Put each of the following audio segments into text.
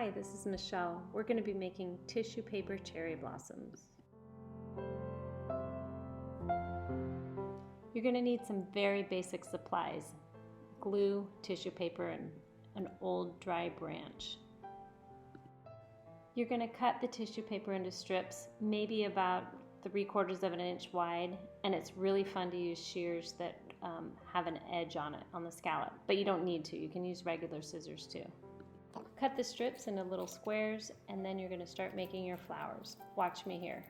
Hi, this is Michelle. We're going to be making tissue paper cherry blossoms. You're going to need some very basic supplies: glue, tissue paper, and an old dry branch. You're going to cut the tissue paper into strips, maybe about 3/4 of an inch wide, and it's really fun to use shears that have an edge on it, on the scallop, but you don't need to. You can use regular scissors too. Cut the strips into little squares, and then you're going to start making your flowers. Watch me here.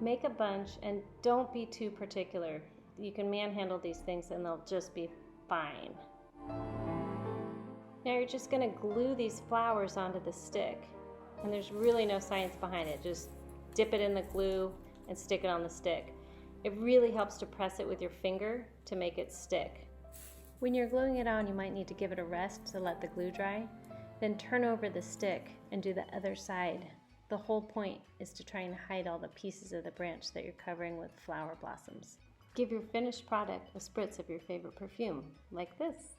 Make a bunch and don't be too particular. You can manhandle these things and they'll just be fine. Now you're just going to glue these flowers onto the stick, and there's really no science behind it. Just dip it in the glue and stick it on the stick. It really helps to press it with your finger to make it stick. When you're gluing it on, you might need to give it a rest to let the glue dry. Then turn over the stick and do the other side. The whole point is to try and hide all the pieces of the branch that you're covering with flower blossoms. Give your finished product a spritz of your favorite perfume, like this.